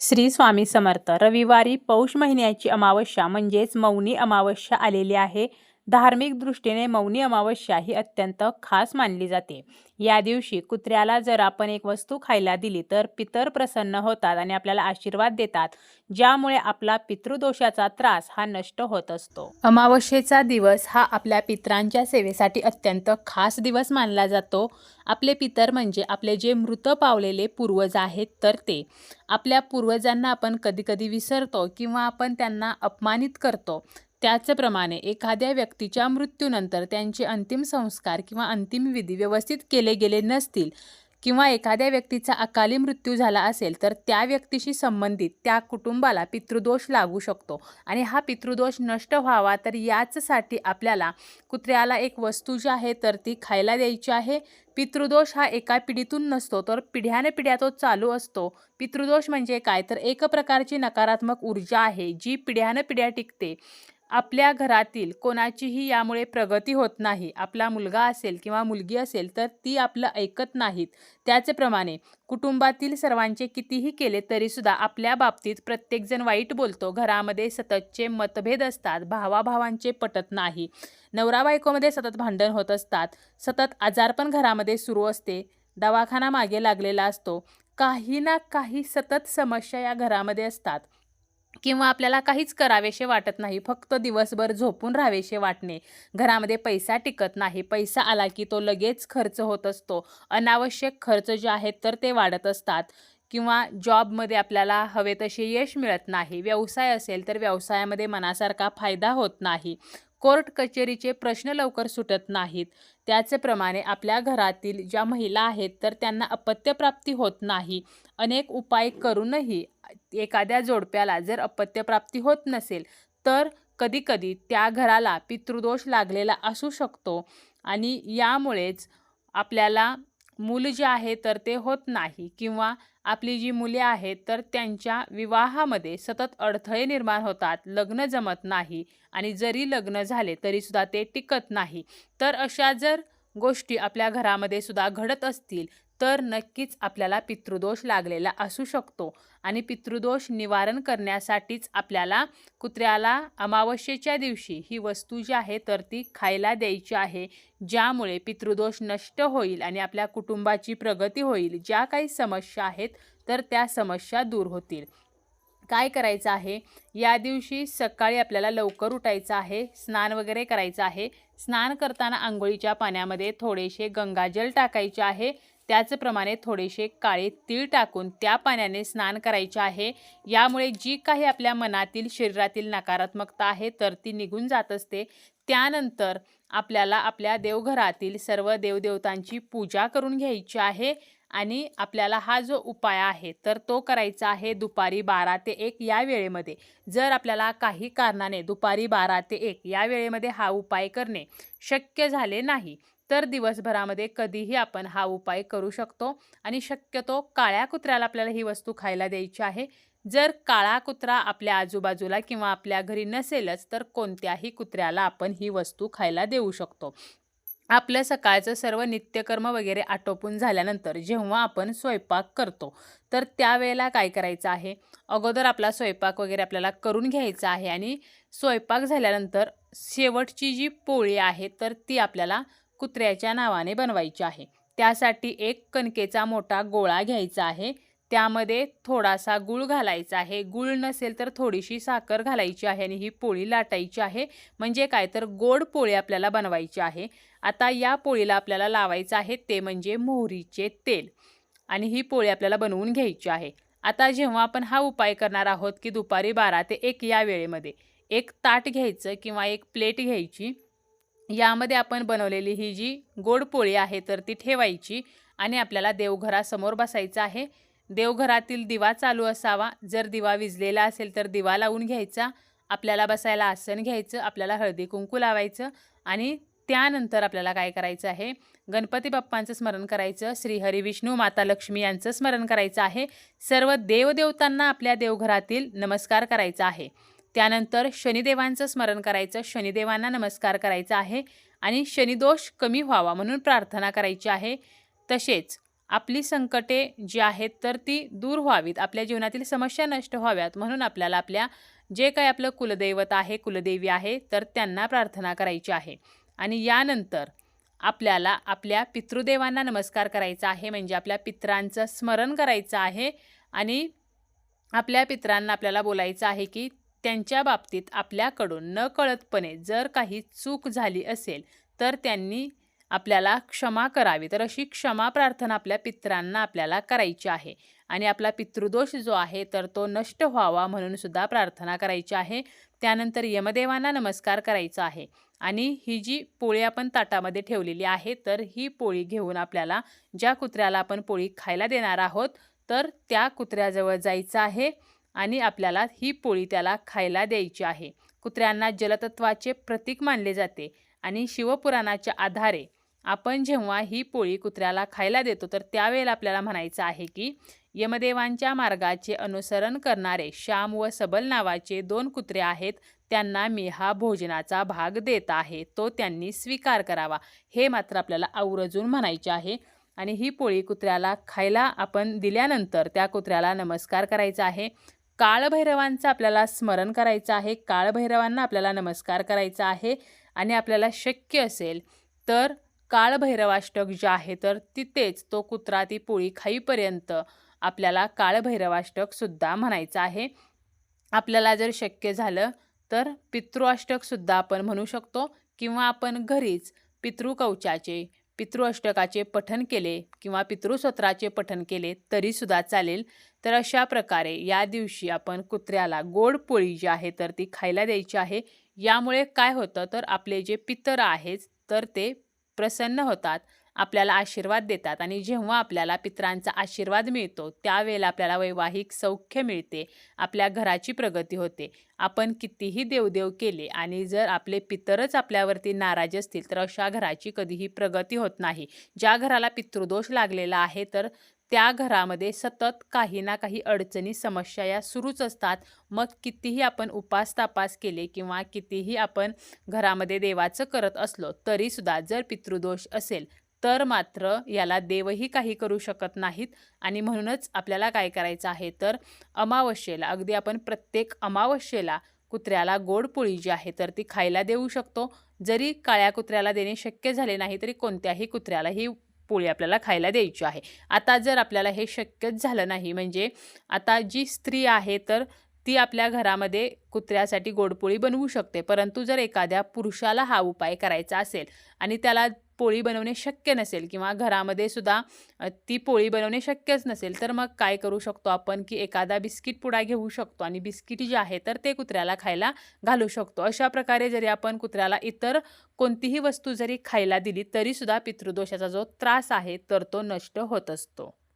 श्री स्वामी समर्थ. रविवारी पौष महिन्याची अमावस्या म्हणजेच मौनी अमावस्या आलेली आहे. धार्मिक दृष्टीने मौनी अमावस्या ही अत्यंत खास मानली जाते. या दिवशी कुत्र्याला जर आपण एक वस्तू खायला दिली तर पितर प्रसन्न होतात आणि आपल्याला आशीर्वाद देतात, ज्यामुळे आपला पितृदोषाचा त्रास हा नष्ट होत असतो. अमावस्येचा दिवस हा आपल्या पितरांच्या सेवेसाठी अत्यंत खास दिवस मानला जातो. आपले पितर म्हणजे आपले जे मृत पावलेले पूर्वज आहेत तर ते. आपल्या पूर्वजांना आपण कधीकधी विसरतो किंवा आपण त्यांना अपमानित करतो. त्याचप्रमाणे एखाद्या व्यक्तीच्या मृत्यूनंतर त्यांचे अंतिम संस्कार किंवा अंतिम विधी व्यवस्थित केले गेले नसतील किंवा एखाद्या व्यक्तीचा अकाली मृत्यू झाला असेल तर त्या व्यक्तीशी संबंधित त्या कुटुंबाला पितृदोष लागू शकतो आणि हा पितृदोष नष्ट व्हावा तर याचसाठी आपल्याला कुत्र्याला एक वस्तू जी आहे तर ती खायला द्यायची आहे. पितृदोष हा एका पिढीतून नसतो तर पिढ्यानपिढ्या तो चालू असतो. पितृदोष म्हणजे काय तर एक प्रकारची नकारात्मक ऊर्जा आहे जी पिढ्यानपिढ्या टिकते. आपल्या घरातील कोणाचीही यामुळे प्रगती होत नाही. आपला मुलगा असेल किंवा मुलगी असेल तर ती आपलं ऐकत नाहीत. त्याचप्रमाणे कुटुंबातील सर्वांचे कितीही केले तरीसुद्धा आपल्या बाबतीत प्रत्येकजण वाईट बोलतो. घरामध्ये सततचे मतभेद असतात. भावाभावांचे पटत नाही. नवरा बायकोमध्ये सतत भांडण होत असतात. सतत आजारपण घरामध्ये सुरू असते. दवाखाना मागे लागलेला असतो. काही ना काही सतत समस्या या घरामध्ये असतात किंवा आपल्याला काहीच करावेसे वाटत नाही. फक्त दिवसभर झोपून राहावेसे वाटणे. घरामध्ये पैसा टिकत नाही. पैसा आला की तो लगेच खर्च होत असतो. अनावश्यक खर्च जे आहेत तर ते वाढत असतात किंवा जॉबमध्ये आपल्याला हवे तसे यश मिळत नाही. व्यवसाय असेल तर व्यवसायामध्ये मनासारखा फायदा होत नाही. कोर्ट कचेरीचे प्रश्न लवकर सुटत नाहीत. त्याचप्रमाणे आपल्या घरातील ज्या महिला आहेत तर त्यांना अपत्यप्राप्ती होत नाही. अनेक उपाय करूनही एखाद्या जोडप्याला जर अपत्यप्राप्ती होत नसेल तर कधीकधी त्या घराला पितृदोष लागलेला असू शकतो आणि यामुळेच आपल्याला मूल जे आहे तर ते होत नाही किंवा आपली जी मुले आहेत तर त्यांच्या विवाहामध्ये सतत अडथळे निर्माण होतात. लग्न जमत नाही आणि जरी लग्न झाले तरीसुद्धा ते टिकत नाही. तर अशा जर गोष्टी आपल्या घरामध्ये सुद्धा घडत असतील तर नक्कीच आपल्याला पितृदोष लागलेला असू शकतो आणि पितृदोष निवारण करण्यासाठीच आपल्याला कुत्र्याला अमावस्येच्या दिवशी ही वस्तू जी आहे तर ती खायला द्यायची आहे, ज्यामुळे पितृदोष नष्ट होईल आणि आपल्या कुटुंबाची प्रगती होईल. ज्या काही समस्या आहेत तर त्या समस्या दूर होतील. काय करायचं आहे, या दिवशी सकाळी आपल्याला लवकर उठायचं आहे. स्नान वगैरे करायचं आहे. स्नान करताना आंघोळीच्या पाण्यामध्ये थोडेसे गंगाजल टाकायचे आहे. त्याचप्रमाणे थोडेसे काळे तीळ टाकून त्या पाण्याने स्नान करायचे आहे. यामुळे जी काही आपल्या मनातील शरीरातील नकारात्मकता आहे तर ती निघून जात असते. त्यानंतर आपल्याला आपल्या देवघरातील सर्व देवदेवतांची पूजा करून घ्यायची आहे आणि आपल्याला हा जो उपाय आहे तर तो करायचा आहे दुपारी 12 ते 1 या वेळेमध्ये. जर आपल्याला काही कारणाने दुपारी 12 ते 1 या वेळेमध्ये हा उपाय करणे शक्य झाले नाही तर दिवसभरामध्ये कधीही आपण हा उपाय करू शकतो आणि शक्यतो काळ्या कुत्र्याला आपल्याला ही वस्तू खायला द्यायची आहे. जर काळा कुत्रा आपल्या आजूबाजूला किंवा आपल्या घरी नसेलच तर कोणत्याही कुत्र्याला आपण ही वस्तू खायला देऊ शकतो. आपलं सकाळचं सर्व नित्यकर्म वगैरे आटोपून झाल्यानंतर जेव्हा आपण स्वयंपाक करतो तर त्यावेळेला काय करायचं आहे, अगोदर आपला स्वयंपाक वगैरे आपल्याला करून घ्यायचा आहे आणि स्वयंपाक झाल्यानंतर शेवटची जी पोळी आहे तर ती आपल्याला कुत्र्याच्या नावाने बनवायची आहे. त्यासाठी एक कणकेचा मोठा गोळा घ्यायचा आहे. त्यामध्ये थोडासा गूळ घालायचा आहे. गूळ नसेल तर थोडीशी साखर घालायची आहे आणि ही पोळी लाटायची आहे. म्हणजे काय तर गोड पोळी आपल्याला बनवायची आहे. आता या पोळीला आपल्याला लावायचं आहे ते म्हणजे मोहरीचे तेल आणि ही पोळी आपल्याला बनवून घ्यायची आहे. आता जेव्हा आपण हा उपाय करणार आहोत की दुपारी 12 ते 1 या वेळेमध्ये एक ताट घ्यायचं किंवा एक प्लेट घ्यायची. यामध्ये आपण बनवलेली ही जी गोड पोळी आहे तर ती ठेवायची आणि आपल्याला देवघरासमोर बसायचं आहे. देवघरातील दिवा चालू असावा. जर दिवा विझलेला असेल तर दिवा लावून घ्यायचा. आपल्याला बसायला आसन घ्यायचं. आपल्याला हळदी कुंकू लावायचं आणि त्यानंतर आपल्याला काय करायचं आहे, गणपती बाप्पांचं स्मरण करायचं. श्रीहरी विष्णू माता लक्ष्मी यांचं स्मरण करायचं आहे. सर्व देवदेवतांना आपल्या देवघरातील नमस्कार करायचा आहे. त्यानंतर शनिदेवांचं स्मरण करायचं. शनिदेवांना नमस्कार करायचा आहे आणि शनिदोष कमी व्हावा म्हणून प्रार्थना करायची आहे. तसेच आपली संकटे जी आहेत तर ती दूर व्हावीत, आपल्या जीवनातील समस्या नष्ट व्हाव्यात म्हणून आपल्याला आपल्या जे काही आपलं कुलदैवत आहे, कुलदेवी आहे तर त्यांना प्रार्थना करायची आहे. आणि यानंतर आपल्याला आपल्या पितृदेवांना नमस्कार करायचा आहे, म्हणजे आपल्या पितरांचं स्मरण करायचं आहे आणि आपल्या पितरांना आपल्याला बोलायचं आहे की त्यांच्या बाबतीत आपल्याकडून नकळतपणे जर काही चूक झाली असेल तर त्यांनी आपल्याला क्षमा करावी. तर अशी क्षमा प्रार्थना आपल्या पितरांना आपल्याला करायची आहे. आणि आपला पितृदोष जो आहे तर तो नष्ट व्हावा म्हणून सुद्धा प्रार्थना करायची आहे. त्यानंतर यमदेवांना नमस्कार करायचा आहे. आणि ही जी पोळी आपण ताटामध्ये ठेवलेली आहे तर ही पोळी घेऊन आपल्याला ज्या कुत्र्याला आपण पोळी खायला देणार आहोत तर त्या कुत्र्याजवळ जायचं आहे आणि आपल्याला ही पोळी त्याला खायला द्यायची आहे. कुत्र्यांना जलतत्वाचे प्रतीक मानले जाते आणि शिवपुराणाच्या आधारे आपण जेव्हा ही पोळी कुत्र्याला खायला देतो तर त्यावेळेला आपल्याला म्हणायचं आहे की यमदेवांच्या मार्गाचे अनुसरण करणारे श्याम व सबल नावाचे 2 कुत्रे आहेत, त्यांना मी हा भोजनाचा भाग देत आहे, तो त्यांनी स्वीकार करावा. हे मात्र आपल्याला आवर्जून म्हणायचे आहे. आणि ही पोळी कुत्र्याला खायला आपण दिल्यानंतर त्या कुत्र्याला नमस्कार करायचा आहे. काळभैरवांचं आपल्याला स्मरण करायचं आहे, काळभैरवांना आपल्याला नमस्कार करायचा आहे. आणि आपल्याला शक्य असेल तर काळभैरवाष्टक जे आहे तर तिथेच तो कुत्रा ती पोळी खाईपर्यंत आपल्याला काळभैरवाष्टक सुद्धा म्हणायचं आहे. आपल्याला जर शक्य झालं तर पितृअष्टक सुद्धा आपण म्हणू शकतो किंवा आपण घरीच पितृकवचाचे पितृअष्टकाचे पठण केले किंवा पितृस्तोत्राचे पठण केले तरी सुद्धा चालेल. तर अशा प्रकारे या दिवशी आपण कुत्र्याला गोड पोळी जी आहे तर ती खायला द्यायची आहे. यामुळे काय होतं तर आपले जे पितर आहेत तर ते प्रसन्न होतात, आपल्याला आशीर्वाद देतात. आणि जेव्हा आपल्याला पितरांचा आशीर्वाद मिळतो त्यावेळेला आपल्याला वैवाहिक सौख्य मिळते, आपल्या घराची प्रगती होते. आपण कितीही देवदेव केले आणि जर आपले पितरच आपल्यावरती नाराज असतील तर अशा घराची कधीही प्रगती होत नाही. ज्या घराला पितृदोष लागलेला आहे तर त्या घरामध्ये सतत काही ना काही अडचणी समस्या या सुरूच असतात. मग कितीही आपण उपास तापास केले किंवा कितीही आपण घरामध्ये देवाचं करत असलो तरीसुद्धा जर पितृदोष असेल तर मात्र याला देवही काही करू शकत नाहीत. आणि म्हणूनच आपल्याला काय करायचं आहे तर अमावस्येला अगदी आपण प्रत्येक अमावस्येला कुत्र्याला गोड पोळी जी आहे तर ती खायला देऊ शकतो. जरी काळ्या कुत्र्याला देणे शक्य झाले नाही तरी कोणत्याही कुत्र्याला ही पोळी आपल्याला खायला द्यायची आहे. आता जर आपल्याला हे शक्यच झालं नाही, म्हणजे आता जी स्त्री आहे तर ती आपल्या घरामध्ये कुत्र्यासाठी गोडपोळी बनवू शकते, परंतु जर एखाद्या पुरुषाला हा उपाय करायचा असेल आणि त्याला पोळी बनवणे शक्य नसेल किंवा घरामध्ये सुद्धा ती पोळी बनवणे शक्यच नसेल तर मग काय करू शकतो आपण की एखादा बिस्किट पुडा घेऊ शकतो आणि बिस्किट जे आहे तर ते कुत्र्याला खायला घालू शकतो. अशा प्रकारे जरी आपण कुत्र्याला इतर कोणतीही वस्तू जरी खायला दिली तरी सुद्धा पितृदोषाचा जो त्रास आहे तर तो नष्ट होत असतो.